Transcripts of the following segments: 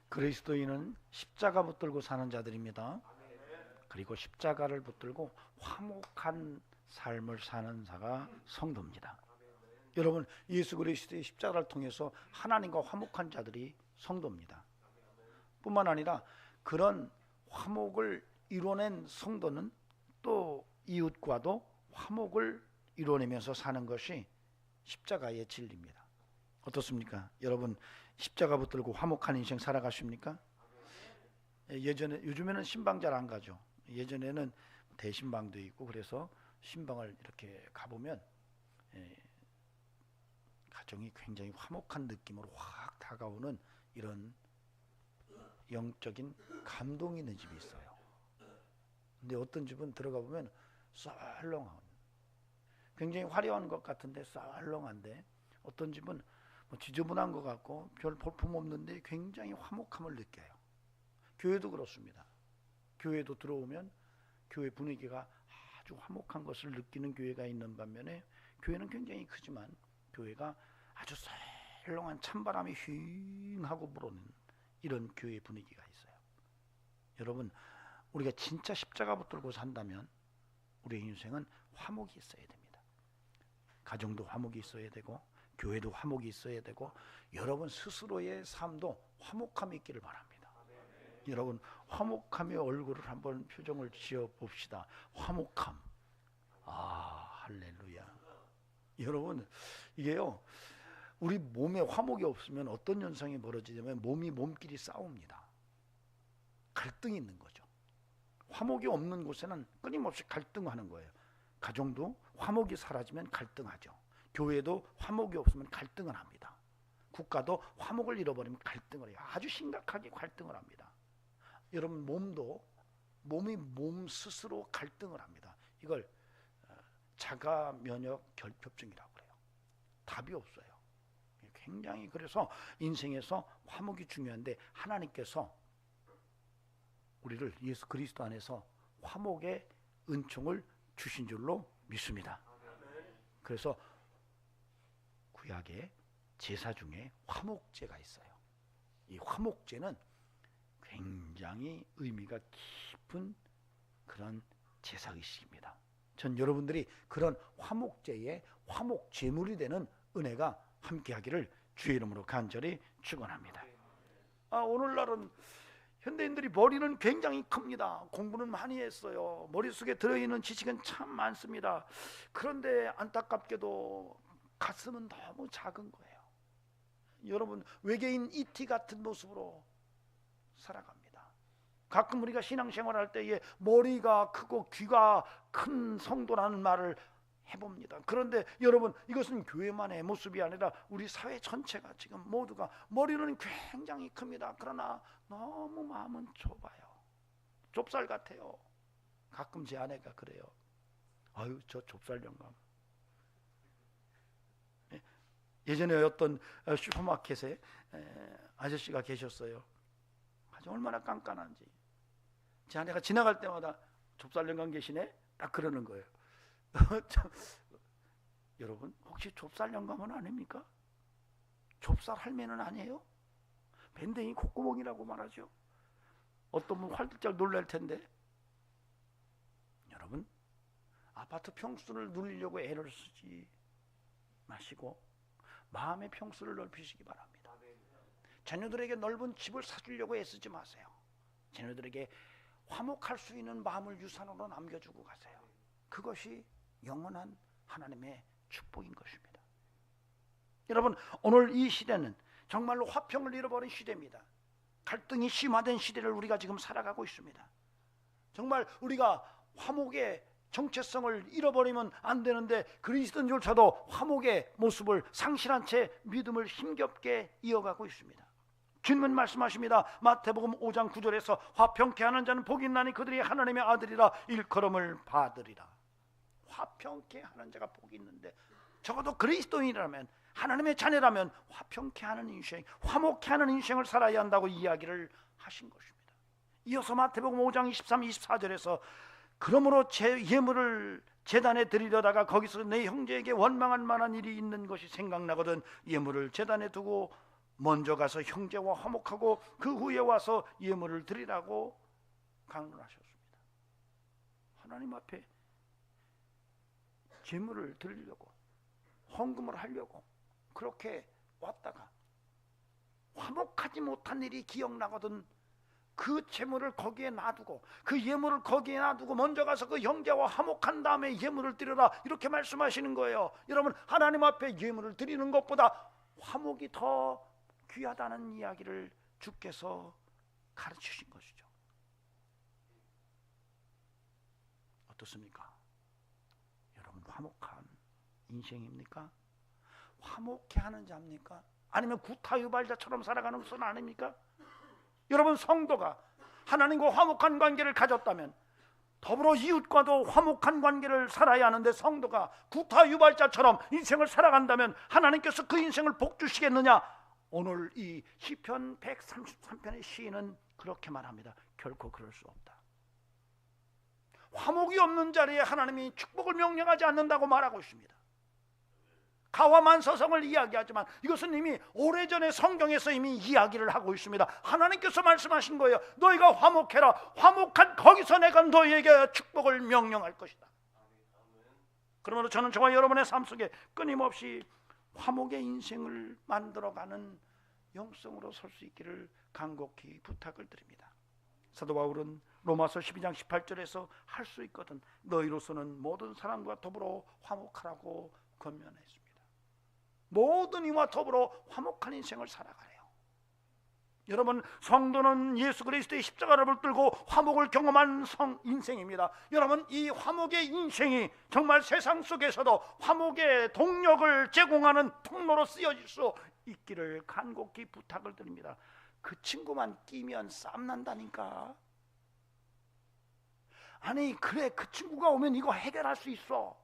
그리스도인은 십자가 붙들고 사는 자들입니다. 그리고 십자가를 붙들고 화목한 삶을 사는 자가 성도입니다. 여러분, 예수 그리스도의 십자가를 통해서 하나님과 화목한 자들이 성도입니다. 뿐만 아니라 그런 화목을 이뤄낸 성도는 또 이웃과도 화목을 이뤄내면서 사는 것이 십자가의 진리입니다. 어떻습니까? 여러분, 십자가 붙들고 화목한 인생 살아가십니까? 요즘에는 신방 잘 안 가죠. 예전에는 대신방도 있고 그래서 신방을 이렇게 가보면 가정이 굉장히 화목한 느낌으로 확 다가오는 이런 영적인 감동이 있는 집이 있어요. 근데 어떤 집은 들어가 보면 썰렁한, 굉장히 화려한 것 같은데 썰렁한데, 어떤 집은 뭐 지저분한 것 같고 별 볼품 없는데 굉장히 화목함을 느껴요. 교회도 그렇습니다. 교회도 들어오면 교회 분위기가 아주 화목한 것을 느끼는 교회가 있는 반면에, 교회는 굉장히 크지만 교회가 아주 썰렁한 찬바람이 휘 하고 불어오는 이런 교회 분위기가 있어요. 여러분, 우리가 진짜 십자가 붙들고 산다면 우리의 인생은 화목이 있어야 됩니다. 가정도 화목이 있어야 되고 교회도 화목이 있어야 되고 여러분 스스로의 삶도 화목함이 있기를 바랍니다. 여러분, 화목함의 얼굴을 한번 표정을 지어 봅시다. 화목함. 할렐루야. 여러분, 이게요, 우리 몸에 화목이 없으면 어떤 현상이 벌어지냐면 몸이 몸끼리 싸웁니다. 갈등이 있는 거죠. 화목이 없는 곳에는 끊임없이 갈등하는 거예요. 가정도 화목이 사라지면 갈등하죠. 교회도 화목이 없으면 갈등을 합니다. 국가도 화목을 잃어버리면 갈등을 해요. 아주 심각하게 갈등을 합니다. 여러분, 몸이 몸 스스로 갈등을 합니다. 이걸 자가 면역 결핍증이라고 그래요. 답이 없어요. 굉장히, 그래서 인생에서 화목이 중요한데 하나님께서 우리를 예수 그리스도 안에서 화목의 은총을 주신 줄로 믿습니다. 그래서 구약의 제사 중에 화목제가 있어요. 이 화목제는 굉장히 의미가 깊은 그런 제사의식입니다. 전 여러분들이 그런 화목제의 화목 제물이 되는 은혜가 함께하기를 주의 이름으로 간절히 축원합니다. 오늘날은 현대인들이 머리는 굉장히 큽니다. 공부는 많이 했어요. 머릿속에 들어있는 지식은 참 많습니다. 그런데 안타깝게도 가슴은 너무 작은 거예요. 여러분, 외계인 ET 같은 모습으로 살아갑니다. 가끔 우리가 신앙생활할 때에 머리가 크고 귀가 큰 성도라는 말을 해봅니다. 그런데 여러분, 이것은 교회만의 모습이 아니라 우리 사회 전체가 지금 모두가 머리는 굉장히 큽니다. 그러나 너무 마음은 좁아요. 좁쌀 같아요. 가끔 제 아내가 그래요. 아유, 저 좁쌀 영감. 예전에 어떤 슈퍼마켓에 아저씨가 계셨어요. 아주 얼마나 깐깐한지. 제 아내가 지나갈 때마다 좁쌀 영감 계시네? 딱 그러는 거예요. 여러분, 혹시 좁쌀 영감은 아닙니까? 좁쌀 할매는 아니에요? 밴댕이 콧구멍이라고 말하죠. 어떤 분 활짝 놀랄 텐데, 여러분, 아파트 평수를 누리려고 애를 쓰지 마시고 마음의 평수를 넓히시기 바랍니다. 자녀들에게 넓은 집을 사주려고 애쓰지 마세요. 자녀들에게 화목할 수 있는 마음을 유산으로 남겨주고 가세요. 그것이 영원한 하나님의 축복인 것입니다. 여러분, 오늘 이 시대는 정말로 화평을 잃어버린 시대입니다. 갈등이 심화된 시대를 우리가 지금 살아가고 있습니다. 정말 우리가 화목의 정체성을 잃어버리면 안 되는데 그리스도인조차도 화목의 모습을 상실한 채 믿음을 힘겹게 이어가고 있습니다. 주님은 말씀하십니다. 마태복음 5장 9절에서 화평케 하는 자는 복이 있나니 그들이 하나님의 아들이라 일컬음을 받으리라. 화평케 하는 자가 복이 있는데, 적어도 그리스도인이라면, 하나님의 자녀라면 화평케 하는 인생, 화목케 하는 인생을 살아야 한다고 이야기를 하신 것입니다. 이어서 마태복음 5장 23, 24절에서 그러므로 제 예물을 제단에 드리려다가 거기서 내 형제에게 원망할 만한 일이 있는 것이 생각나거든 예물을 제단에 두고 먼저 가서 형제와 화목하고 그 후에 와서 예물을 드리라고 강론하셨습니다. 하나님 앞에 제물을 드리려고, 헌금을 하려고 그렇게 왔다가 화목하지 못한 일이 기억나거든 그 제물을 거기에 놔두고, 그 예물을 거기에 놔두고 먼저 가서 그 형제와 화목한 다음에 예물을 드려라, 이렇게 말씀하시는 거예요. 여러분, 하나님 앞에 예물을 드리는 것보다 화목이 더 귀하다는 이야기를 주께서 가르치신 것이죠. 어떻습니까? 여러분, 화목한 인생입니까? 화목해 하는 자입니까? 아니면 구타유발자처럼 살아가는 것은 아닙니까? 여러분, 성도가 하나님과 화목한 관계를 가졌다면 더불어 이웃과도 화목한 관계를 살아야 하는데, 성도가 구타유발자처럼 인생을 살아간다면 하나님께서 그 인생을 복주시겠느냐? 오늘 이 시편 133편의 시인은 그렇게 말합니다. 결코 그럴 수 없다. 화목이 없는 자리에 하나님이 축복을 명령하지 않는다고 말하고 있습니다. 가와만서성을 이야기하지만 이것은 이미 오래전에 성경에서 이미 이야기를 하고 있습니다. 하나님께서 말씀하신 거예요. 너희가 화목해라. 화목한 거기서 내가 너희에게 축복을 명령할 것이다. 그러므로 저는 저와 여러분의 삶 속에 끊임없이 화목의 인생을 만들어가는 영성으로 설 수 있기를 간곡히 부탁을 드립니다. 사도 바울은 로마서 12장 18절에서 할 수 있거든 너희로서는 모든 사람과 더불어 화목하라고 권면했습니다. 모든 이와 더불어 화목한 인생을 살아가래요. 여러분, 성도는 예수 그리스도의 십자가를 붙들고 화목을 경험한 인생입니다. 여러분, 이 화목의 인생이 정말 세상 속에서도 화목의 동력을 제공하는 통로로 쓰여질 수 있기를 간곡히 부탁을 드립니다. 그 친구만 끼면 싸움 난다니까. 아니, 그래, 그 친구가 오면 이거 해결할 수 있어.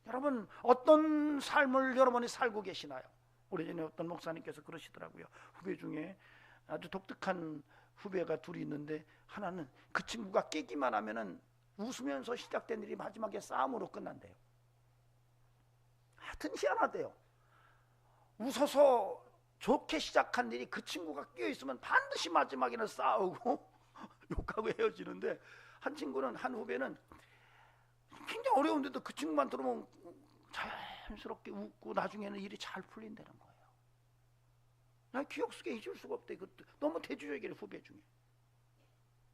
여러분, 어떤 삶을 여러분이 살고 계시나요? 오래전에 어떤 목사님께서 그러시더라고요. 후배 중에 아주 독특한 후배가 둘이 있는데, 하나는 그 친구가 깨기만 하면은 웃으면서 시작된 일이 마지막에 싸움으로 끝난대요. 하여튼 희한하대요. 웃어서 좋게 시작한 일이 그 친구가 끼어있으면 반드시 마지막에는 싸우고 욕하고 헤어지는데, 한 친구는, 한 후배는 굉장히 어려운데도 그 친구만 들어오면 자연스럽게 웃고 나중에는 일이 잘 풀린다는 거예요. 나 기억 속에 잊을 수가 없대. 너무 대조적이래, 후배 중에.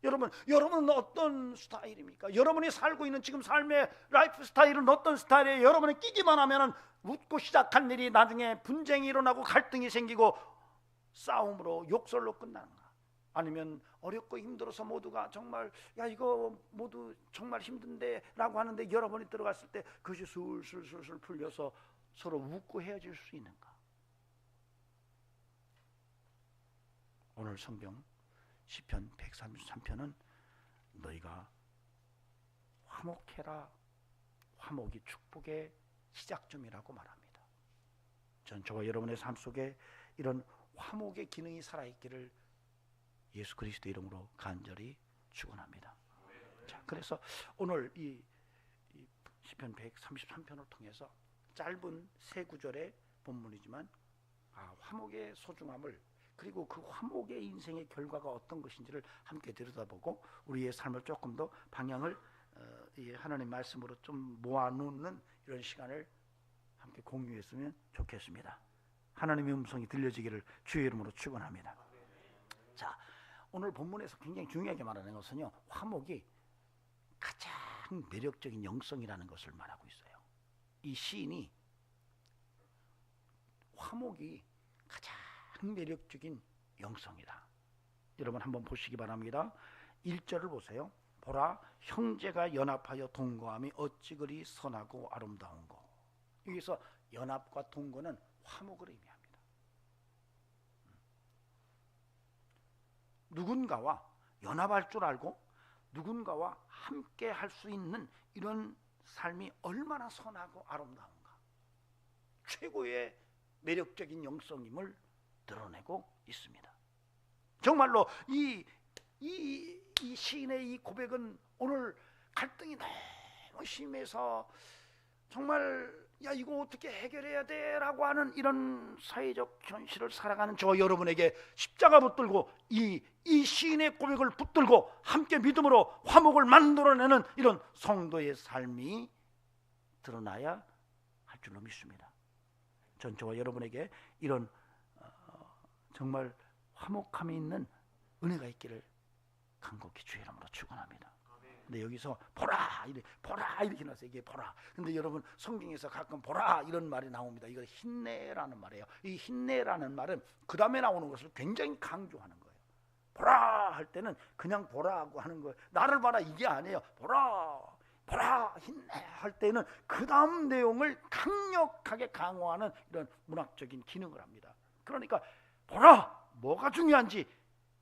여러분은 어떤 스타일입니까? 여러분이 살고 있는 지금 삶의 라이프 스타일은 어떤 스타일이에요? 여러분이 끼기만 하면은 웃고 시작한 일이 나중에 분쟁이 일어나고 갈등이 생기고 싸움으로 욕설로 끝나는가? 아니면 어렵고 힘들어서 모두가 정말 야 이거 모두 정말 힘든데 라고 하는데 여러분이 들어갔을 때 그것이 술술 풀려서 서로 웃고 헤어질 수 있는가? 오늘 성경 시편 133편은 너희가 화목해라, 화목이 축복의 시작점이라고 말합니다. 전 저와 여러분의 삶 속에 이런 화목의 기능이 살아있기를 예수 그리스도 이름으로 간절히 축원합니다. 자, 그래서 오늘 이 시편 133편을 통해서 짧은 세 구절의 본문이지만 화목의 소중함을, 그리고 그 화목의 인생의 결과가 어떤 것인지를 함께 들여다보고 우리의 삶을 조금 더 방향을 이 하나님 말씀으로 좀 모아놓는 이런 시간을 함께 공유했으면 좋겠습니다. 하나님의 음성이 들려지기를 주의 이름으로 축원합니다. 자, 오늘 본문에서 굉장히 중요하게 말하는 것은요, 화목이 가장 매력적인 영성이라는 것을 말하고 있어요. 이 시인이 화목이 가장 매력적인 영성이다. 여러분 한번 보시기 바랍니다. 1절을 보세요. 보라, 형제가 연합하여 동거함이 어찌 그리 선하고 아름다운고. 여기서 연합과 동거는 화목을 의미합니다. 누군가와 연합할 줄 알고 누군가와 함께 할 수 있는 이런 삶이 얼마나 선하고 아름다운가. 최고의 매력적인 영성임을 드러내고 있습니다. 정말로 이 시인의 이 고백은 오늘 갈등이 너무 심해서 정말 야 이거 어떻게 해결해야 돼? 라고 하는 이런 사회적 현실을 살아가는 저 여러분에게 십자가 붙들고 이 시인의 고백을 붙들고 함께 믿음으로 화목을 만들어내는 이런 성도의 삶이 드러나야 할 줄로 믿습니다. 전 저와 여러분에게 이런 정말 화목함이 있는 은혜가 있기를 간곡히 주의 이름으로 축원합니다. 근데 여기서 보라 이렇게 나왔어요. 이게 보라. 근데 여러분 성경에서 가끔 보라 이런 말이 나옵니다. 이거 힘내라는 말이에요. 이 힘내라는 말은 그 다음에 나오는 것을 굉장히 강조하는 거예요. 보라 할 때는 그냥 보라고 하는 거예요. 나를 봐라 이게 아니에요. 보라 힘내 할 때는 그 다음 내용을 강력하게 강화하는 이런 문학적인 기능을 합니다. 그러니까 보라 뭐가 중요한지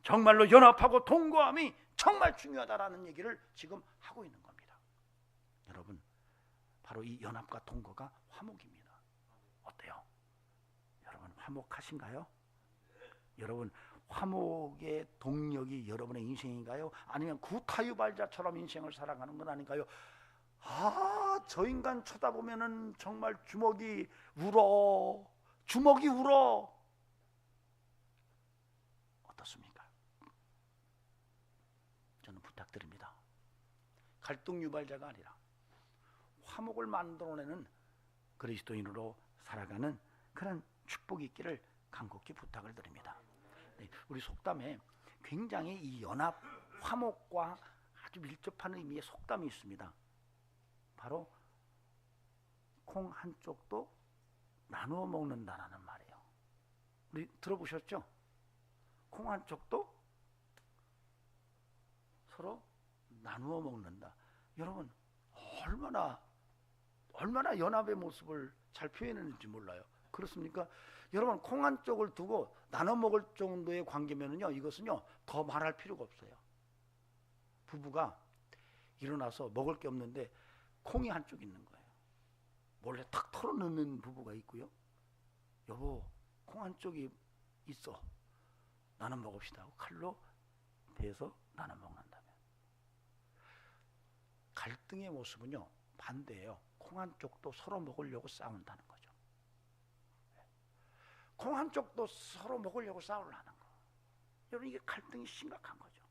정말로 연합하고 동거함이 정말 중요하다라는 얘기를 지금 하고 있는 겁니다. 여러분 바로 이 연합과 동거가 화목입니다. 어때요? 여러분 화목하신가요? 여러분 화목의 동력이 여러분의 인생인가요? 아니면 구타유발자처럼 인생을 살아가는 건 아닌가요? 저 인간 쳐다보면은 정말 주먹이 울어. 어떻습니까? 저는 부탁드립니다. 갈등 유발자가 아니라 화목을 만들어내는 그리스도인으로 살아가는 그런 축복이 있기를 간곡히 부탁을 드립니다. 네, 우리 속담에 굉장히 이 연합, 화목과 아주 밀접한 의미의 속담이 있습니다. 바로 콩 한쪽도 나누어 먹는다라는 말이에요. 우리 들어보셨죠? 콩 한쪽도 서로 나누어 먹는다. 여러분 얼마나 연합의 모습을 잘 표현했는지 몰라요. 그렇습니까? 여러분 콩 한쪽을 두고 나눠 먹을 정도의 관계면은요, 이것은요 더 말할 필요가 없어요. 부부가 일어나서 먹을 게 없는데 콩이 한쪽 있는 거예요. 몰래 탁 털어넣는 부부가 있고요. 여보 콩 한쪽이 있어, 나눠 먹읍시다 하고 칼로 베어서 나눠 먹는다면, 갈등의 모습은요 반대예요. 콩 한쪽도 서로 먹으려고 싸운다는 거죠. 콩 한쪽도 서로 먹으려고 싸우려는 거. 여러분 이게 갈등이 심각한 거죠.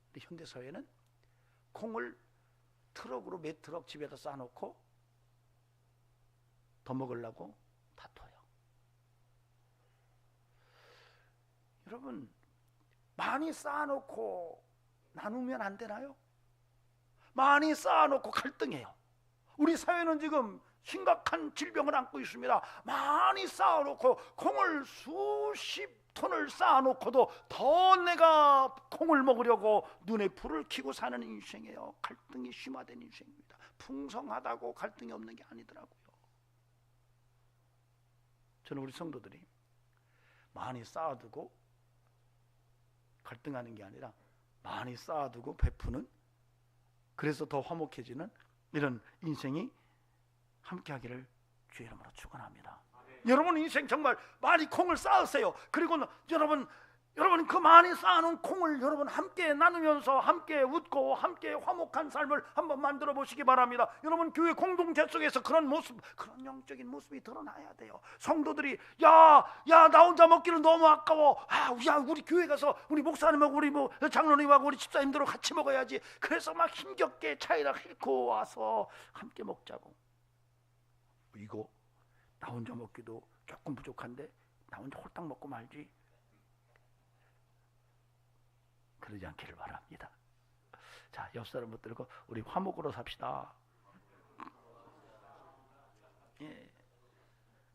근데 현대사회는 콩을 트럭으로 몇 트럭 집에다 쌓아놓고 더 먹으려고 다퉈요. 여러분 많이 쌓아놓고 나누면 안 되나요? 많이 쌓아놓고 갈등해요. 우리 사회는 지금 심각한 질병을 안고 있습니다. 많이 쌓아놓고 콩을 수십 톤을 쌓아놓고도 더 내가 콩을 먹으려고 눈에 불을 켜고 사는 인생이에요. 갈등이 심화된 인생입니다. 풍성하다고 갈등이 없는 게 아니더라고요. 저는 우리 성도들이 많이 쌓아두고 갈등하는 게 아니라 많이 쌓아두고 베푸는, 그래서 더 화목해지는 이런 인생이 함께하기를 주의 이름으로 축원합니다. 여러분 인생 정말 많이 콩을 쌓으세요. 그리고 여러분 그 많이 쌓아놓은 콩을 여러분 함께 나누면서 함께 웃고 함께 화목한 삶을 한번 만들어 보시기 바랍니다. 여러분 교회 공동체 속에서 그런 모습, 그런 영적인 모습이 드러나야 돼요. 성도들이 야 나 혼자 먹기는 너무 아까워. 야 우리 교회 가서 우리 목사님하고 우리 장로님하고 우리 집사님들하고 같이 먹어야지. 그래서 막 힘겹게 차에다 싣고 와서 함께 먹자고. 이거 나 혼자 먹기도 조금 부족한데 나 혼자 홀딱 먹고 말지. 그러지 않기를 바랍니다. 자, 옆 사람 붙들고 우리 화목으로 삽시다. 예.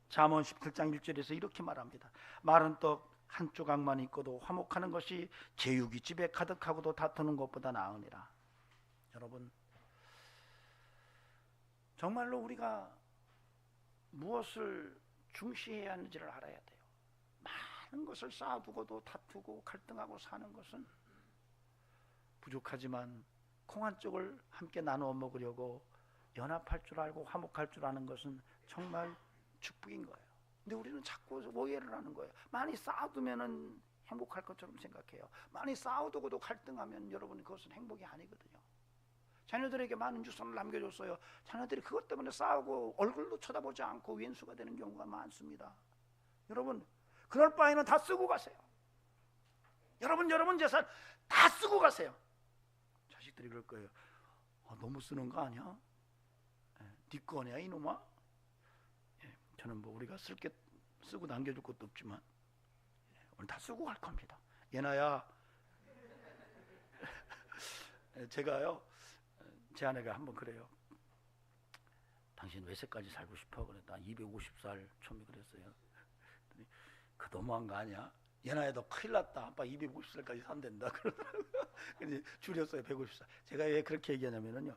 잠언 17장 1절에서 이렇게 말합니다. 마른 떡 한 조각만 있고도 화목하는 것이 제육이 집에 가득하고도 다투는 것보다 나으니라. 여러분 정말로 우리가 무엇을 중시해야 하는지를 알아야 돼요. 많은 것을 쌓아두고도 다투고 갈등하고 사는 것은 부족하지만 콩 한 쪽을 함께 나누어 먹으려고 연합할 줄 알고 화목할 줄 아는 것은 정말 축복인 거예요. 근데 우리는 자꾸 오해를 하는 거예요. 많이 쌓아두면은 행복할 것처럼 생각해요. 많이 쌓아두고도 갈등하면 여러분 그것은 행복이 아니거든요. 자녀들에게 많은 유산을 남겨줬어요. 자녀들이 그것 때문에 싸우고 얼굴도 쳐다보지 않고 왼수가 되는 경우가 많습니다. 여러분, 그럴 바에는 다 쓰고 가세요. 여러분 재산 다 쓰고 가세요. 자식들이 그럴 거예요. 너무 쓰는 거 아니야? 네 거냐 이놈아? 저는 뭐 우리가 쓰고 남겨줄 것도 없지만 오늘 다 쓰고 갈 겁니다. 예나야, 제가요, 제 아내가 한번 그래요. 당신 몇 살까지 살고 싶어? 그랬다. 250살 처음에 그랬어요. 그 너무한 거 아니야? 예나야, 너 큰일 났다. 아빠 250살까지 산댄다. 그러더라고요. 그래서 줄였어요. 150살. 제가 왜 그렇게 얘기하냐면요,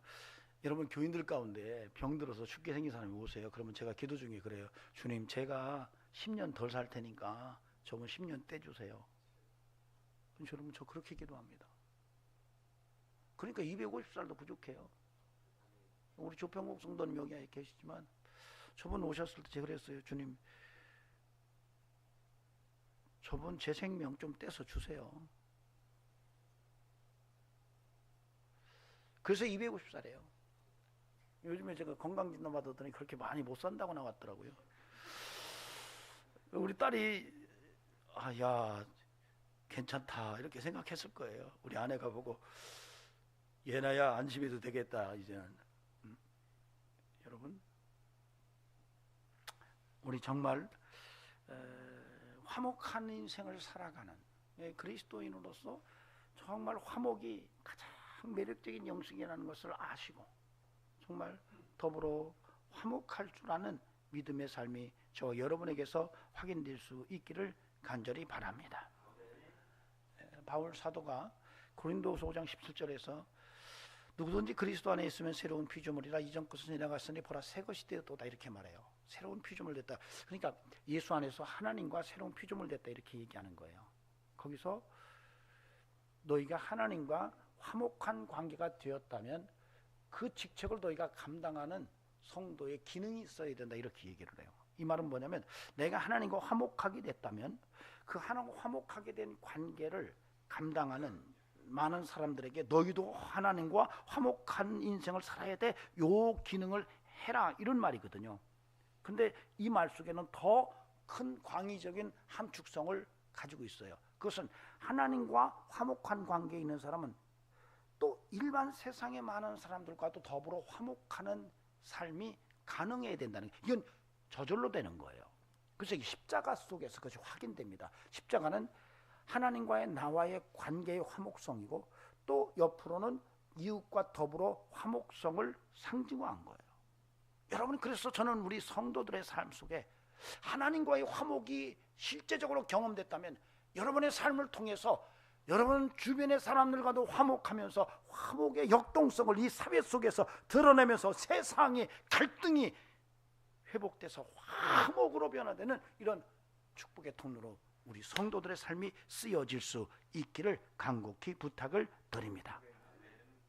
여러분 교인들 가운데 병들어서 죽게 생긴 사람이 오세요. 그러면 제가 기도 중에 그래요. 주님, 제가 10년 덜 살 테니까 저분 10년 떼주세요. 여러분, 저 그렇게 기도합니다. 그러니까 250살도 부족해요. 우리 조평국 성도님 여기 계시지만 저분 오셨을 때 제가 그랬어요. 주님, 저분 제 생명 좀 떼서 주세요. 그래서 250살이에요. 요즘에 제가 건강진단 받았더니 그렇게 많이 못 산다고 나왔더라고요. 우리 딸이 야, 괜찮다 이렇게 생각했을 거예요. 우리 아내가 보고 예나야, 안심해도 되겠다 이제는. 여러분, 우리 정말 화목한 인생을 살아가는 그리스도인으로서 정말 화목이 가장 매력적인 영성이라는 것을 아시고 정말 더불어 화목할 줄 아는 믿음의 삶이 저 여러분에게서 확인될 수 있기를 간절히 바랍니다. 바울 사도가 고린도후서 5장 17절에서 누구든지 그리스도 안에 있으면 새로운 피조물이라 이전 것은 지나갔으니 보라 새 것이 되었도다 이렇게 말해요. 새로운 피조물 됐다. 그러니까 예수 안에서 하나님과 새로운 피조물 됐다 이렇게 얘기하는 거예요. 거기서 너희가 하나님과 화목한 관계가 되었다면 그 직책을 너희가 감당하는 성도의 기능이 있어야 된다 이렇게 얘기를 해요. 이 말은 뭐냐면 내가 하나님과 화목하게 됐다면 그 하나님과 화목하게 된 관계를 감당하는 많은 사람들에게 너희도 하나님과 화목한 인생을 살아야 돼. 요 기능을 해라 이런 말이거든요. 근데 이 말 속에는 더 큰 광의적인 함축성을 가지고 있어요. 그것은 하나님과 화목한 관계에 있는 사람은 또 일반 세상의 많은 사람들과도 더불어 화목하는 삶이 가능해야 된다는 게 이건 저절로 되는 거예요. 그래서 이 십자가 속에서 그것이 확인됩니다. 십자가는 하나님과의 나와의 관계의 화목성이고 또 옆으로는 이웃과 더불어 화목성을 상징화한 거예요. 여러분, 그래서 저는 우리 성도들의 삶 속에 하나님과의 화목이 실제적으로 경험됐다면 여러분의 삶을 통해서 여러분 주변의 사람들과도 화목하면서 화목의 역동성을 이 사회 속에서 드러내면서 세상의 갈등이 회복돼서 화목으로 변화되는 이런 축복의 통로로 우리 성도들의 삶이 쓰여질 수 있기를 간곡히 부탁을 드립니다.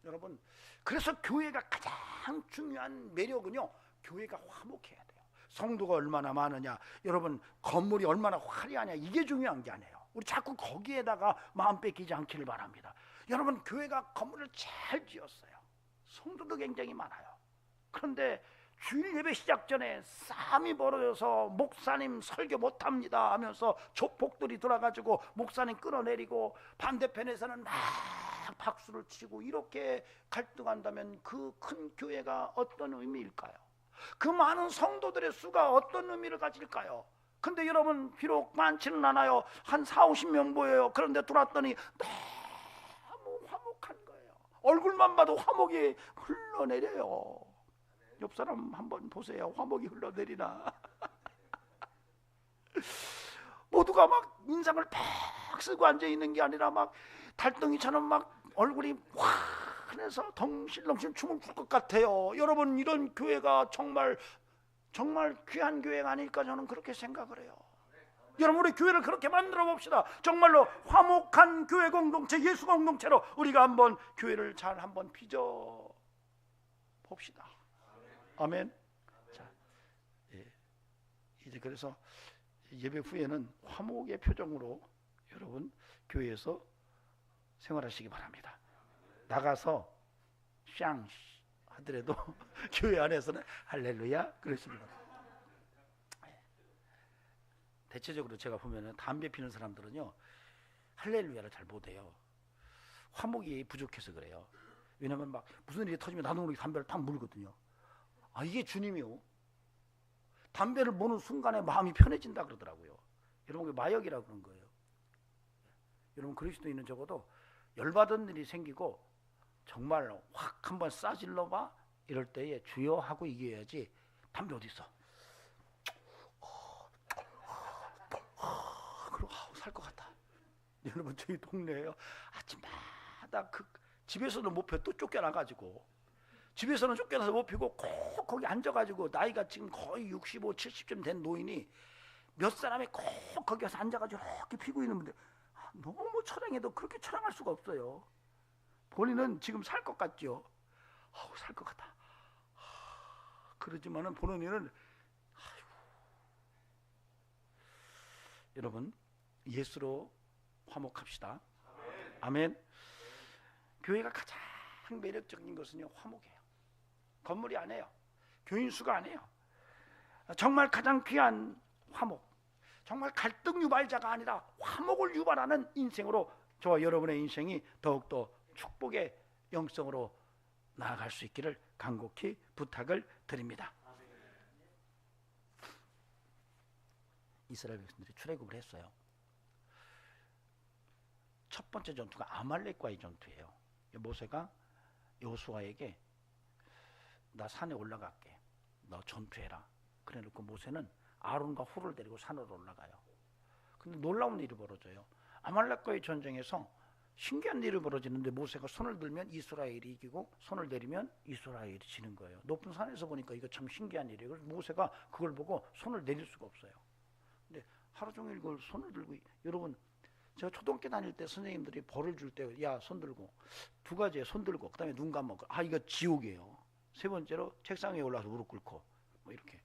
여러분, 그래서 교회가 가장 중요한 매력은요, 교회가 화목해야 돼요. 성도가 얼마나 많으냐, 여러분 건물이 얼마나 화려하냐, 이게 중요한 게 아니에요. 우리 자꾸 거기에다가 마음 뺏기지 않기를 바랍니다. 여러분, 교회가 건물을 잘 지었어요. 성도도 굉장히 많아요. 그런데 주일 예배 시작 전에 싸움이 벌어져서 목사님 설교 못합니다 하면서 조폭들이 들어가지고 목사님 끌어내리고 반대편에서는 막 박수를 치고 이렇게 갈등한다면 그 큰 교회가 어떤 의미일까요? 그 많은 성도들의 수가 어떤 의미를 가질까요? 근데 여러분, 비록 많지는 않아요. 한 40-50명 보여요. 그런데 들어왔더니 너무 화목한 거예요. 얼굴만 봐도 화목이 흘러내려요. 옆 사람 한번 보세요. 화목이 흘러내리나. 모두가 막 인상을 팍 쓰고 앉아있는 게 아니라 막 달덩이처럼 막 얼굴이 환해서 덩실덩실 춤을 출 것 같아요. 여러분, 이런 교회가 정말 귀한 교회가 아닐까 저는 그렇게 생각을 해요. 여러분, 우리 교회를 그렇게 만들어 봅시다. 정말로 화목한 교회 공동체, 예수 공동체로 우리가 한번 교회를 잘 한번 빚어 봅시다. 아멘. 자, 이제 그래서 예배 후에는 화목의 표정으로 여러분 교회에서 생활하시기 바랍니다. 나가서 샹 하더라도 교회 안에서는 할렐루야 그러십니다. 대체적으로 제가 보면은 담배 피는 사람들은요 할렐루야를 잘 못해요. 화목이 부족해서 그래요. 왜냐면 막 무슨 일이 터지면 나도 모르게 담배를 탁 물거든요. 아, 이게 주님이요. 담배를 모는 순간에 마음이 편해진다 그러더라고요. 여러분, 그 마역이라고 그런 거예요. 여러분, 그리스도인은 적어도 열받은 일이 생기고 정말 확 한번 싸질러 봐 이럴 때에 주여 하고 이겨야지. 담배 어디 있어? 그럼 살 것 같다. 여러분, 저희 동네에요 아침마다 그 집에서는 못 펴 또 쫓겨나가지고, 집에서는 쫓겨나서 못 피고 꼭 거기 앉아가지고, 나이가 지금 거의 65, 70쯤 된 노인이 몇 사람이 꼭 거기 가서 앉아가지고 이렇게 피고 있는데 너무 처량해도 그렇게 처량할 수가 없어요. 본인은 지금 살 것 같죠. 살 것 같다. 그러지만은 본인은 여러분, 예수로 화목합시다. 아멘. 교회가 가장 매력적인 것은요, 화목이에요. 건물이 아니에요. 교인 수가 아니에요. 정말 가장 귀한 화목. 정말 갈등 유발자가 아니라 화목을 유발하는 인생으로 저와 여러분의 인생이 더욱더 축복의 영성으로 나아갈 수 있기를 간곡히 부탁을 드립니다. 이스라엘 백성들이 출애굽을 했어요. 첫 번째 전투가 아말렉과의 전투예요. 모세가 여호수아에게 나 산에 올라갈게, 너 전투해라. 그래놓고 모세는 아론과 훌을 데리고 산으로 올라가요. 근데 놀라운 일이 벌어져요. 아말렉과의 전쟁에서 신기한 일이 벌어지는데, 모세가 손을 들면 이스라엘이 이기고 손을 내리면 이스라엘이 지는 거예요. 높은 산에서 보니까 이거 참 신기한 일이에요. 그래서 모세가 그걸 보고 손을 내릴 수가 없어요. 근데 하루 종일 그걸 손을 들고, 여러분, 제가 초등학교 다닐 때 선생님들이 벌을 줄 때, 야, 손 들고, 두 가지에 손 들고, 그 다음에 눈 감고, 이거 지옥이에요. 세 번째로 책상 위에 올라서 무릎 꿇고, 뭐 이렇게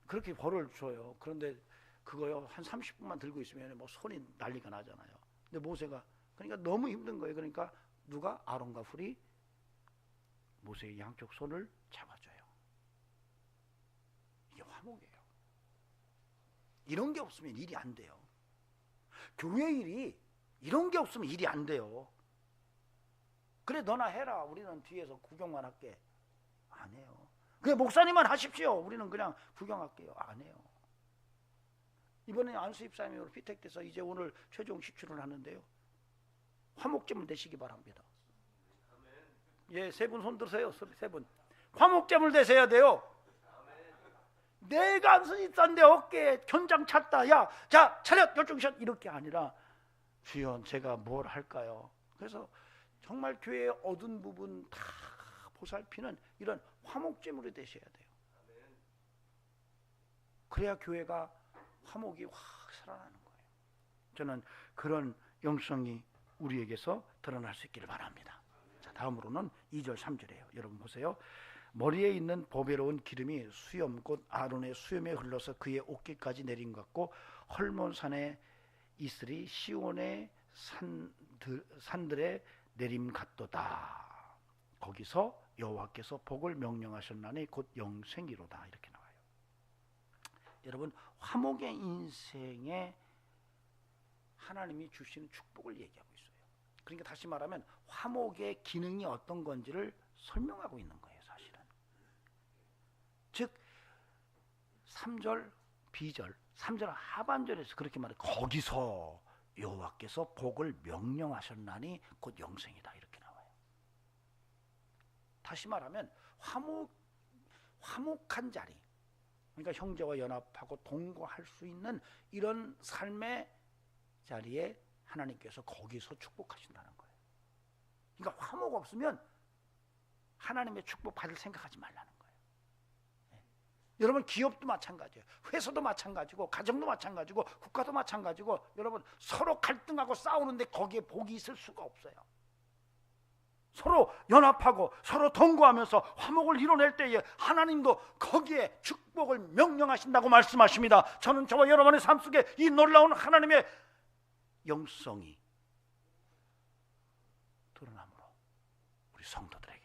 그렇게 벌을 줘요. 그런데 그거요 한 30분만 들고 있으면 뭐 손이 난리가 나잖아요. 근데 모세가, 그러니까 너무 힘든 거예요. 그러니까 누가? 아론과 훌이 모세의 양쪽 손을 잡아줘요. 이게 화목이에요. 이런 게 없으면 일이 안 돼요. 교회 일이 이런 게 없으면 일이 안 돼요. 그래, 너나 해라. 우리는 뒤에서 구경만 할게. 안 해요. 그냥 목사님만 하십시오. 우리는 그냥 구경할게요. 안 해요. 이번에 안수 입사님으로 피택돼서 이제 오늘 최종 식출을 하는데요. 화목제물 되시기 바랍니다. 예, 세 분 손 드세요. 세 분. 화목제물 되셔야 돼요. 내가 안수 입사인데 어깨에 견장 찼다. 야, 자, 차렷, 열중샷. 이렇게 아니라, 주여, 제가 뭘 할까요? 그래서 정말 교회의 얻은 부분 다 보살피는 이런 화목제물이 되셔야 돼요. 그래야 교회가 화목이 확 살아나는 거예요. 저는 그런 영성이 우리에게서 드러날 수 있기를 바랍니다. 자, 다음으로는 2절 3절이에요. 여러분 보세요. 머리에 있는 보배로운 기름이 수염 곧 아론의 수염에 흘러서 그의 어깨까지 내린 것 같고, 헐몬산에 이슬이 시온의 산들에 내림 같도다. 거기서 여호와께서 복을 명령하셨나니 곧 영생이로다. 이렇게 나와요. 여러분, 화목의 인생에 하나님이 주시는 축복을 얘기하고 있어요. 그러니까 다시 말하면 화목의 기능이 어떤 건지를 설명하고 있는 거예요, 사실은. 즉 3절 B절 3절 하반절에서 그렇게 말해요. 거기서 여호와께서 복을 명령하셨나니 곧 영생이다. 이렇게 나와요. 다시 말하면 화목한 자리, 그러니까 형제와 연합하고 동거할 수 있는 이런 삶의 자리에 하나님께서 거기서 축복하신다는 거예요. 그러니까 화목 없으면 하나님의 축복 받을 생각하지 말라는 거예요. 네. 여러분, 기업도 마찬가지예요. 회사도 마찬가지고, 가정도 마찬가지고, 국가도 마찬가지고, 여러분 서로 갈등하고 싸우는데 거기에 복이 있을 수가 없어요. 서로 연합하고 서로 동거하면서 화목을 이뤄낼 때에 하나님도 거기에 축복을 명령하신다고 말씀하십니다. 저는 저와 여러분의 삶 속에 이 놀라운 하나님의 영성이 드러남으로 우리 성도들에게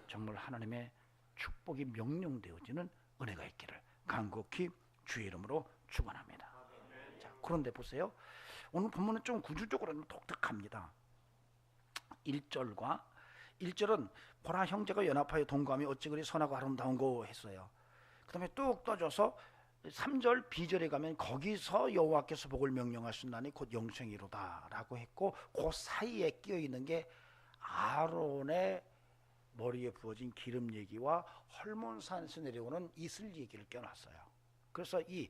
정말 하나님의 축복이 명령되어지는 은혜가 있기를 간곡히 주의 이름으로 축원합니다. 자, 그런데 보세요. 오늘 본문은 좀 구조적으로는 독특합니다. 1절은 보라 형제가 연합하여 동거하며 어찌 그리 선하고 아름다운고 했어요. 그 다음에 뚝 떠져서 3절 B절에 가면 거기서 여호와께서 복을 명령하셨나니 곧 영생이로다 라고 했고, 그 사이에 끼어있는 게 아론의 머리에 부어진 기름 얘기와 헐몬산에서 내려오는 이슬 얘기를 껴놨어요. 그래서 이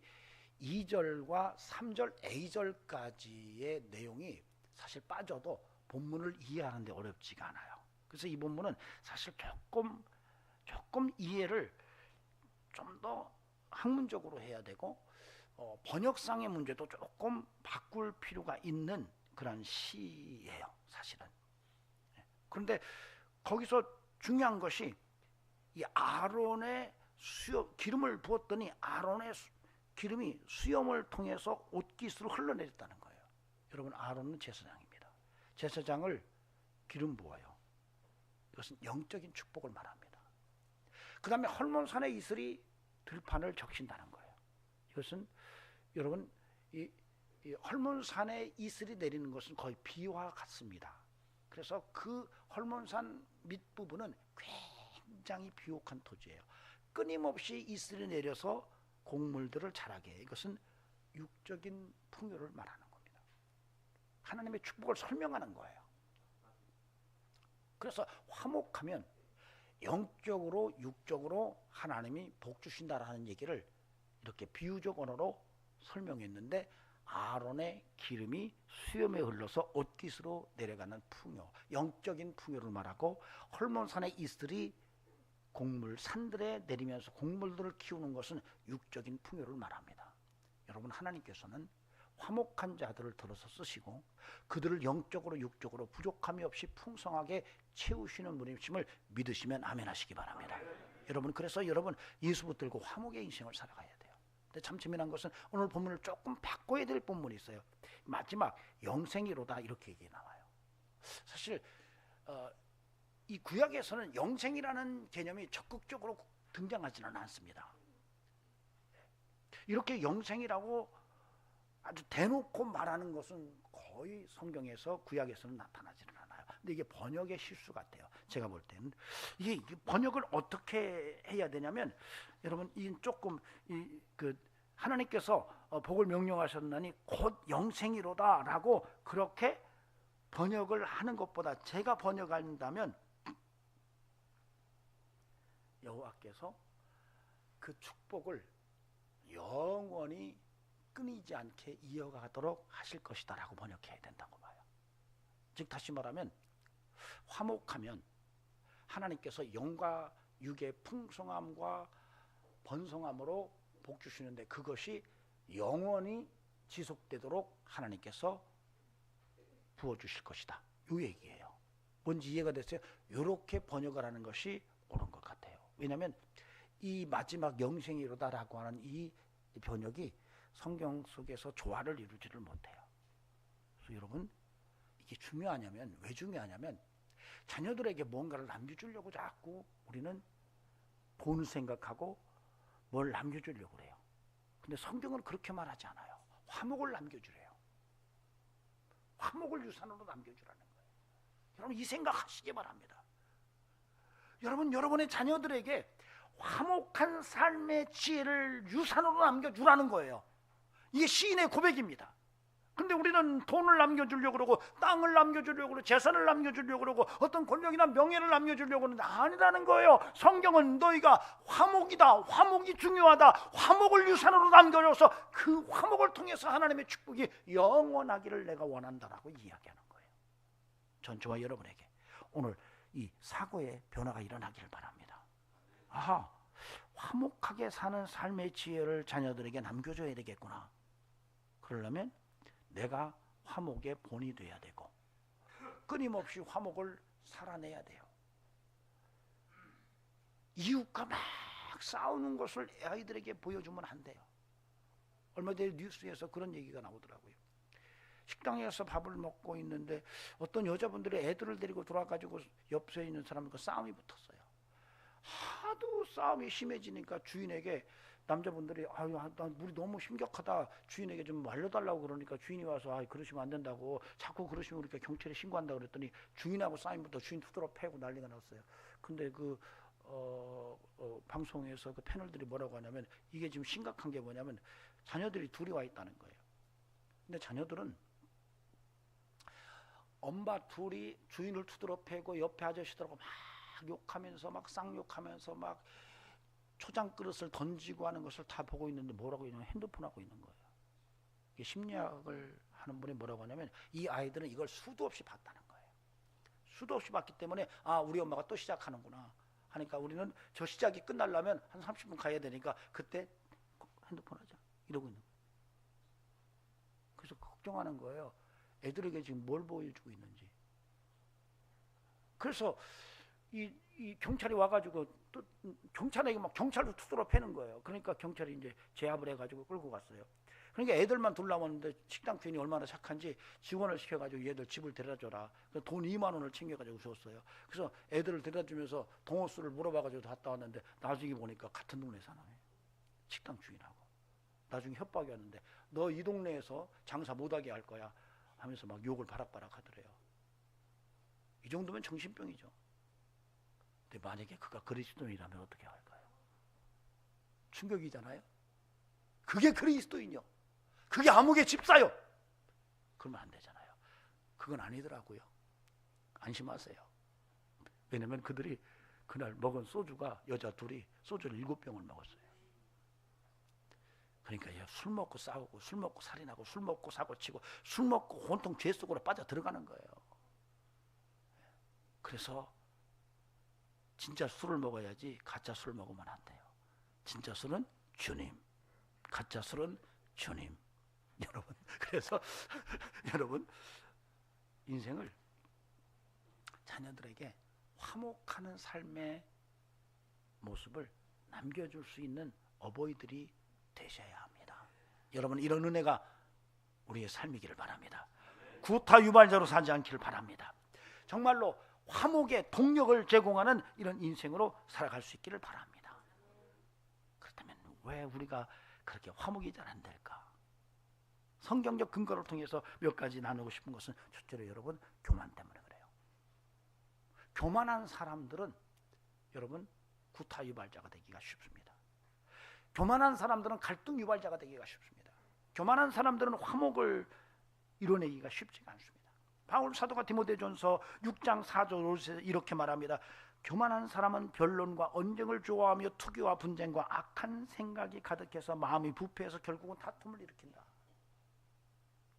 2절과 3절 A절까지의 내용이 사실 빠져도 본문을 이해하는 데 어렵지가 않아요. 그래서 이 본문은 사실 조금 이해를 좀 더 학문적으로 해야 되고 번역상의 문제도 조금 바꿀 필요가 있는 그런 시예요, 사실은. 그런데 거기서 중요한 것이 이 아론의 기름을 부었더니 아론의 기름이 수염을 통해서 옷깃으로 흘러내렸다는 거예요. 여러분, 아론은 제사장입니다. 제사장을 기름 부어요. 이것은 영적인 축복을 말합니다. 그 다음에 헐몬산의 이슬이 들판을 적신다는 거예요. 이것은 여러분, 이 헐몬산의 이슬이 내리는 것은 거의 비와 같습니다. 그래서 그 헐몬산 밑부분은 굉장히 비옥한 토지예요. 끊임없이 이슬이 내려서 곡물들을 자라게 해요. 이것은 육적인 풍요를 말하는 겁니다. 하나님의 축복을 설명하는 거예요. 그래서 화목하면 영적으로 육적으로 하나님이 복 주신다라는 얘기를 이렇게 비유적 언어로 설명했는데, 아론의 기름이 수염에 흘러서 옷깃으로 내려가는 풍요, 영적인 풍요를 말하고, 헐몬산의 이슬이 곡물 산들에 내리면서 곡물들을 키우는 것은 육적인 풍요를 말합니다. 여러분, 하나님께서는 화목한 자들을 들어서 쓰시고 그들을 영적으로 육적으로 부족함이 없이 풍성하게 채우시는 분이심을 믿으시면 아멘 하시기 바랍니다. 여러분, 그래서 여러분 예수 붙들고 화목의 인생을 살아가야 돼요. 근데 참 재미난 것은 오늘 본문을 조금 바꿔야 될 본문이 있어요. 마지막 영생이로다 이렇게 얘기 나와요. 사실 이 구약에서는 영생이라는 개념이 적극적으로 등장하지는 않습니다. 이렇게 영생이라고 아주 대놓고 말하는 것은 거의 성경에서 구약에서는 나타나지는 않아요. 근데 이게 번역의 실수 같아요. 제가 볼 때는 이게 번역을 어떻게 해야 되냐면, 여러분, 이 조금 하나님께서 복을 명령하셨나니 곧 영생이로다라고 그렇게 번역을 하는 것보다 제가 번역한다면 여호와께서 그 축복을 영원히 끊이지 않게 이어가도록 하실 것이다 라고 번역해야 된다고 봐요. 즉 다시 말하면 화목하면 하나님께서 영과 육의 풍성함과 번성함으로 복 주시는데 그것이 영원히 지속되도록 하나님께서 부어주실 것이다, 이 얘기예요. 뭔지 이해가 됐어요? 이렇게 번역을 하는 것이 옳은 것 같아요. 왜냐하면 이 마지막 영생이로다라고 하는 이 번역이 성경 속에서 조화를 이루지를 못해요. 그래서 여러분, 이게 중요하냐면, 왜 중요하냐면 자녀들에게 뭔가를 남겨주려고 자꾸 우리는 돈 생각하고 뭘 남겨주려고 그래요. 근데 성경은 그렇게 말하지 않아요. 화목을 남겨주래요. 화목을 유산으로 남겨주라는 거예요. 여러분, 이 생각하시기 바랍니다. 여러분, 여러분의 자녀들에게 화목한 삶의 지혜를 유산으로 남겨주라는 거예요. 이게 시인의 고백입니다. 근데 우리는 돈을 남겨주려고 그러고 땅을 남겨주려고 그러고 재산을 남겨주려고 그러고 어떤 권력이나 명예를 남겨주려고 하는데 아니라는 거예요. 성경은 너희가 화목이다, 화목이 중요하다, 화목을 유산으로 남겨줘서 그 화목을 통해서 하나님의 축복이 영원하기를 내가 원한다라고 이야기하는 거예요. 전 저와 여러분에게 오늘 이 사고의 변화가 일어나기를 바랍니다. 아하, 화목하게 사는 삶의 지혜를 자녀들에게 남겨줘야 되겠구나. 그러려면 내가 화목의 본이 돼야 되고 끊임없이 화목을 살아내야 돼요. 이웃과 막 싸우는 것을 아이들에게 보여주면 안 돼요. 얼마 전에 뉴스에서 그런 얘기가 나오더라고요. 식당에서 밥을 먹고 있는데 어떤 여자분들이 애들을 데리고 돌아가지고 옆에 있는 사람과 싸움이 붙었어요. 하도 싸움이 심해지니까 주인에게 남자분들이 아유 나 물이 너무 심각하다 주인에게 좀 말려달라고 그러니까 주인이 와서 아 그러시면 안 된다고 자꾸 그러시면 우리가 경찰에 신고한다 그랬더니 주인하고 싸움부터 주인 두드러 패고 난리가 났어요. 근데 그 방송에서 그 패널들이 뭐라고 하냐면 이게 지금 심각한 게 뭐냐면 자녀들이 둘이 와 있다는 거예요. 근데 자녀들은 엄마 둘이 주인을 두드러 패고 옆에 아저씨들하고 막 욕하면서 막 쌍욕하면서 막 초장 그릇을 던지고 하는 것을 다 보고 있는데 뭐라고 있냐면 핸드폰 하고 있는 거예요. 이게 심리학을 하는 분이 뭐라고 하냐면 이 아이들은 이걸 수도 없이 봤다는 거예요. 수도 없이 봤기 때문에 아 우리 엄마가 또 시작하는구나 하니까 우리는 저 시작이 끝나려면 한 30분 가야 되니까 그때 핸드폰 하자 이러고 있는 거예요. 그래서 걱정하는 거예요. 애들에게 지금 뭘 보여주고 있는지. 그래서 이 경찰이 와가지고 또 경찰에게 막 경찰로 투수로 패는 거예요. 그러니까 경찰이 이제 제압을 해가지고 끌고 갔어요. 그러니까 애들만 둘 남았는데 식당 주인이 얼마나 착한지 직원을 시켜가지고 얘들 집을 데려다줘라. 돈 2만 원을 챙겨가지고 줬어요. 그래서 애들을 데려다주면서 동호수를 물어봐가지고 갔다 왔는데 나중에 보니까 같은 동네 사나요. 식당 주인하고. 나중에 협박이 왔는데 너 이 동네에서 장사 못하게 할 거야 하면서 막 욕을 바락바락 하더래요. 이 정도면 정신병이죠. 근데 만약에 그가 그리스도인이라면 어떻게 할까요? 충격이잖아요. 그게 그리스도인이요. 그게 암흑의 집사요. 그러면 안 되잖아요. 그건 아니더라고요. 안심하세요. 왜냐면 그들이 그날 먹은 소주가 여자 둘이 소주를 7병을 먹었어요. 그러니까 술 먹고 싸우고 술 먹고 살인하고 술 먹고 사고치고 술 먹고 온통 죄 속으로 빠져 들어가는 거예요. 그래서 진짜 술을 먹어야지 가짜 술 먹으면 안 돼요. 진짜 술은 주님, 가짜 술은 주님. 여러분, 그래서 여러분 인생을 자녀들에게 화목하는 삶의 모습을 남겨줄 수 있는 어버이들이 되셔야 합니다. 여러분 이런 은혜가 우리의 삶이기를 바랍니다. 구타 유발자로 사지 않기를 바랍니다. 정말로 화목의 동력을 제공하는 이런 인생으로 살아갈 수 있기를 바랍니다. 그렇다면 왜 우리가 그렇게 화목이 잘 안 될까? 성경적 근거를 통해서 몇 가지 나누고 싶은 것은 첫째로 여러분 교만 때문에 그래요. 교만한 사람들은 여러분 구타 유발자가 되기가 쉽습니다. 교만한 사람들은 갈등 유발자가 되기가 쉽습니다. 교만한 사람들은 화목을 이뤄내기가 쉽지가 않습니다. 바울 사도가 디모데전서 6장 4절 5절에 이렇게 말합니다. 교만한 사람은 변론과 언쟁을 좋아하며 투기와 분쟁과 악한 생각이 가득해서 마음이 부패해서 결국은 다툼을 일으킨다.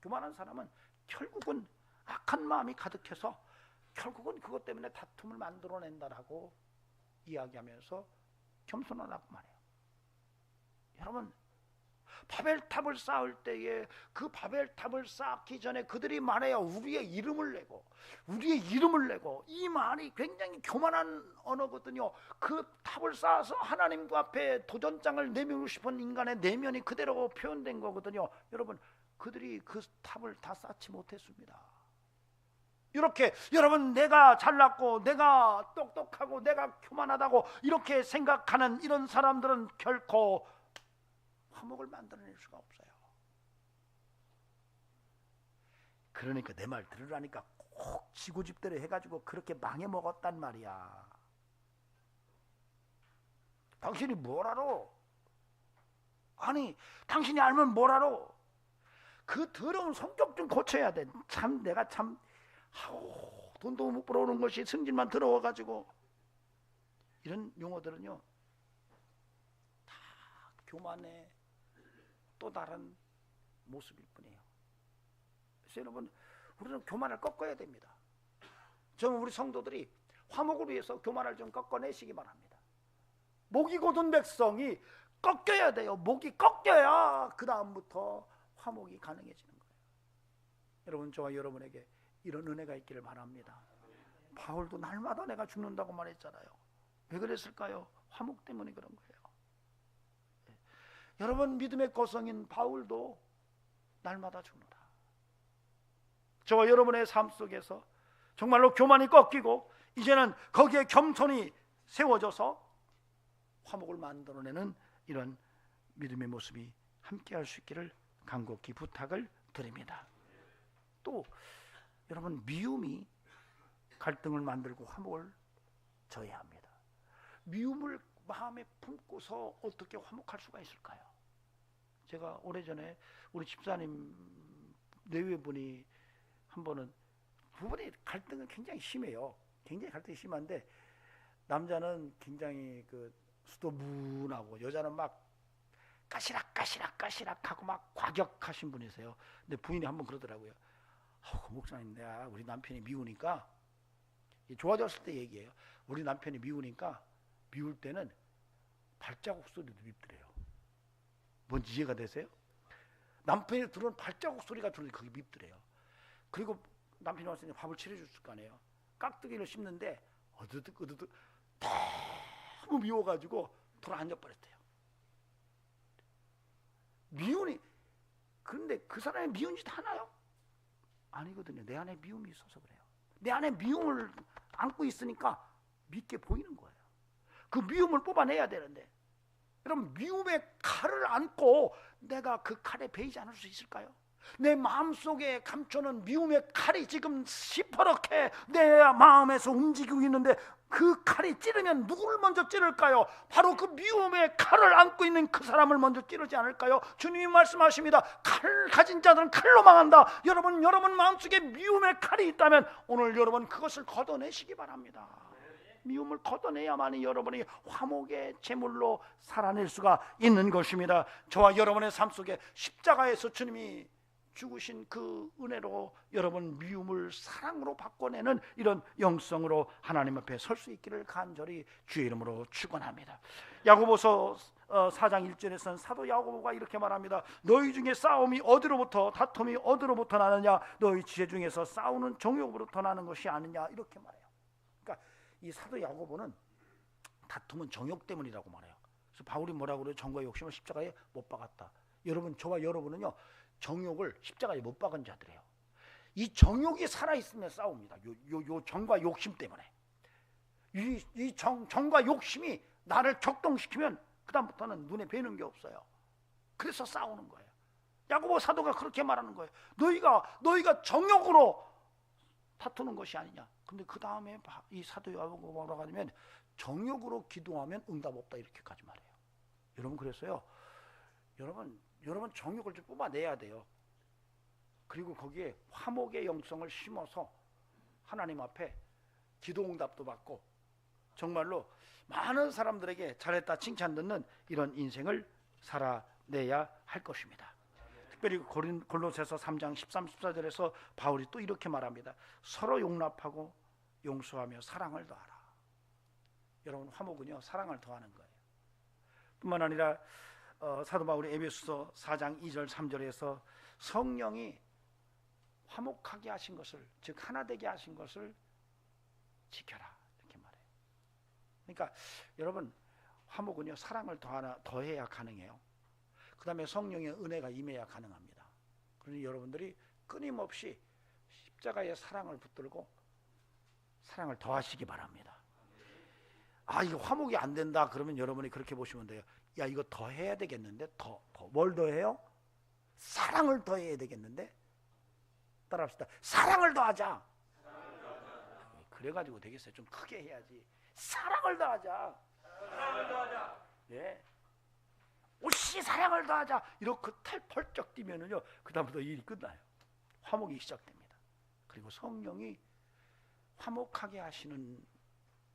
교만한 사람은 결국은 악한 마음이 가득해서 결국은 그것 때문에 다툼을 만들어낸다라고 이야기하면서 겸손하다고 말해요. 여러분 바벨탑을 쌓을 때에 그 바벨탑을 쌓기 전에 그들이 말해요. 우리의 이름을 내고 이 말이 굉장히 교만한 언어거든요. 그 탑을 쌓아서 하나님과 앞에 도전장을 내밀고 싶은 인간의 내면이 그대로 표현된 거거든요. 여러분 그들이 그 탑을 다 쌓지 못했습니다. 이렇게 여러분 내가 잘났고 내가 똑똑하고 내가 교만하다고 이렇게 생각하는 이런 사람들은 결코 화목을 만들어낼 수가 없어요. 그러니까 내 말 들으라니까 꼭 지고집대로 해가지고 그렇게 망해먹었단 말이야. 당신이 뭘 알아? 아니 당신이 알면 뭘 알아? 그 더러운 성격 좀 고쳐야 돼. 참 내가 참 돈도 못 벌어오는 것이 승질만 더러워가지고 이런 용어들은요 다 교만의 또 다른 모습일 뿐이에요. 그래서 여러분 우리는 교만을 꺾어야 됩니다. 저는 우리 성도들이 화목을 위해서 교만을 좀 꺾어내시기 바랍니다. 목이 곧은 백성이 꺾여야 돼요. 목이 꺾여야 그 다음부터 화목이 가능해지는 거예요. 여러분 저와 여러분에게 이런 은혜가 있기를 바랍니다. 바울도 날마다 내가 죽는다고 말했잖아요. 왜 그랬을까요? 화목 때문에 그런 거예요. 여러분 믿음의 거성인 바울도 날마다 죽노라. 저와 여러분의 삶 속에서 정말로 교만이 꺾이고 이제는 거기에 겸손이 세워져서 화목을 만들어내는 이런 믿음의 모습이 함께할 수 있기를 간곡히 부탁을 드립니다. 또 여러분, 미움이 갈등을 만들고 화목을 저해합니다. 미움을 마음에 품고서 어떻게 화목할 수가 있을까요? 제가 오래전에 우리 집사님 내외분이 한 번은, 부부의 갈등은 굉장히 심해요. 굉장히 갈등이 심한데 남자는 굉장히 그 수도문하고 여자는 막 까시락하고 막 과격하신 분이세요. 근데 부인이 한 번 그러더라고요. 목사님, 내가 우리 남편이 미우니까, 좋아졌을 때 얘기해요. 우리 남편이 미우니까 미울 때는 발자국 소리도 밉더래요. 뭔지 이해가 되세요? 남편이 들은 발자국 소리가 들으니 그게 밉더래요. 그리고 남편이 와서 이제 밥을 차려줬을 거 아니에요. 깍두기를 씹는데 어드득 너무 미워가지고 돌아 앉아버렸대요. 미우니, 그런데 그 사람이 미운 짓 하나요? 아니거든요. 내 안에 미움이 있어서 그래요. 내 안에 미움을 안고 있으니까 밉게 보이는 거예요. 그 미움을 뽑아내야 되는데, 여러분, 미움의 칼을 안고 내가 그 칼에 베이지 않을 수 있을까요? 내 마음속에 감춰놓은 미움의 칼이 지금 시퍼렇게 내 마음에서 움직이고 있는데, 그 칼이 찌르면 누구를 먼저 찌를까요? 바로 그 미움의 칼을 안고 있는 그 사람을 먼저 찌르지 않을까요? 주님이 말씀하십니다. 칼 가진 자들은 칼로 망한다. 여러분 마음속에 미움의 칼이 있다면 오늘 여러분 그것을 걷어내시기 바랍니다. 미움을 걷어내야만이 여러분이 화목의 제물로 살아낼 수가 있는 것입니다. 저와 여러분의 삶 속에 십자가에서 주님이 죽으신 그 은혜로 여러분 미움을 사랑으로 바꿔내는 이런 영성으로 하나님 앞에 설 수 있기를 간절히 주의 이름으로 축원합니다. 야고보서 4장 1절에서는 사도 야고보가 이렇게 말합니다. 너희 중에 싸움이 어디로부터, 다툼이 어디로부터 나느냐? 너희 지혜 중에서 싸우는 정욕으로부터 나는 것이 아니냐? 이렇게 말해요. 그러니까 이 사도 야고보는 다툼은 정욕 때문이라고 말해요. 그래서 바울이 뭐라고 그래요? 정과 욕심을 십자가에 못 박았다. 여러분, 저와 여러분은요, 정욕을 십자가에 못 박은 자들이에요. 이 정욕이 살아있으면 싸웁니다. 요 정과 욕심 때문에. 이 정과 욕심이 나를 격동시키면 그 다음부터는 눈에 뵈는 게 없어요. 그래서 싸우는 거예요. 야고보 사도가 그렇게 말하는 거예요. 너희가 정욕으로 다투는 것이 아니냐. 근데 그 다음에 이 사도 야고보가 뭐라고 하냐면, 정욕으로 기도하면 응답 없다, 이렇게까지 말해요. 여러분, 그래서요, 여러분 정욕을 좀 뽑아내야 돼요. 그리고 거기에 화목의 영성을 심어서 하나님 앞에 기도 응답도 받고 정말로 많은 사람들에게 잘했다 칭찬 듣는 이런 인생을 살아내야 할 것입니다. 특별히 골로새서 3장 13, 14절에서 바울이 또 이렇게 말합니다. 서로 용납하고 용서하며 사랑을 더하라. 여러분, 화목은요, 사랑을 더하는 거예요. 뿐만 아니라 사도 바울이 에베소서 4장 2절 3절에서 성령이 화목하게 하신 것을, 즉 하나 되게 하신 것을 지켜라, 이렇게 말해요. 그러니까 여러분, 화목은요, 사랑을 더해야 가능해요. 그 다음에 성령의 은혜가 임해야 가능합니다. 그러니 여러분들이 끊임없이 십자가의 사랑을 붙들고 사랑을 더하시기 바랍니다. 이거 화목이 안 된다 그러면 여러분이 그렇게 보시면 돼요. 야, 이거 더 해야 되겠는데? 뭘 더 해요? 사랑을 더 해야 되겠는데? 따라합시다. 사랑을 더 하자. 그래가지고 되겠어요. 좀 크게 해야지. 사랑을 더 하자. 예. 오씨, 사랑을 더 하자. 이렇게 탈 펄쩍 뛰면은요, 그 다음부터 일이 끝나요. 화목이 시작됩니다. 그리고 성령이 화목하게 하시는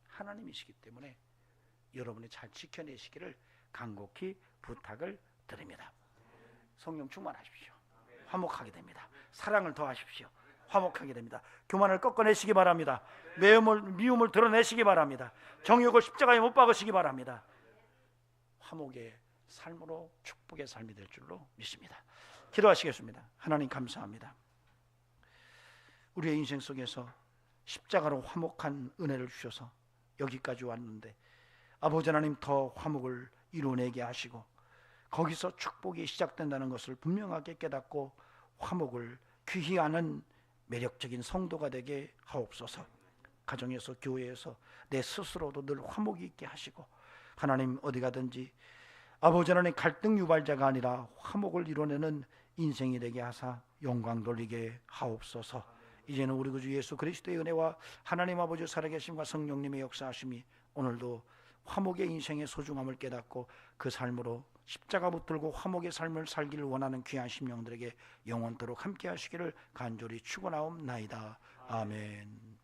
하나님이시기 때문에 여러분이 잘 지켜내시기를 간곡히 부탁을 드립니다. 성령 충만하십시오. 화목하게 됩니다. 사랑을 더하십시오. 화목하게 됩니다. 교만을 꺾어내시기 바랍니다. 미움을 드러내시기 바랍니다. 정욕을 십자가에 못 박으시기 바랍니다. 화목의 삶으로 축복의 삶이 될 줄로 믿습니다. 기도하시겠습니다. 하나님, 감사합니다. 우리의 인생 속에서 십자가로 화목한 은혜를 주셔서 여기까지 왔는데, 아버지 하나님, 더 화목을 이루어내게 하시고 거기서 축복이 시작된다는 것을 분명하게 깨닫고 화목을 귀히 아는 매력적인 성도가 되게 하옵소서. 가정에서, 교회에서 내 스스로도 늘 화목이 있게 하시고 하나님 어디 가든지 아버지 하나님 갈등 유발자가 아니라 화목을 이뤄내는 인생이 되게 하사 영광 돌리게 하옵소서. 이제는 우리 구주 예수 그리스도의 은혜와 하나님 아버지 살아계심과 성령님의 역사하심이 오늘도 화목의 인생의 소중함을 깨닫고 그 삶으로 십자가 붙들고 화목의 삶을 살기를 원하는 귀한 심령들에게 영원토록 함께 하시기를 간절히 축원하옵나이다. 아멘.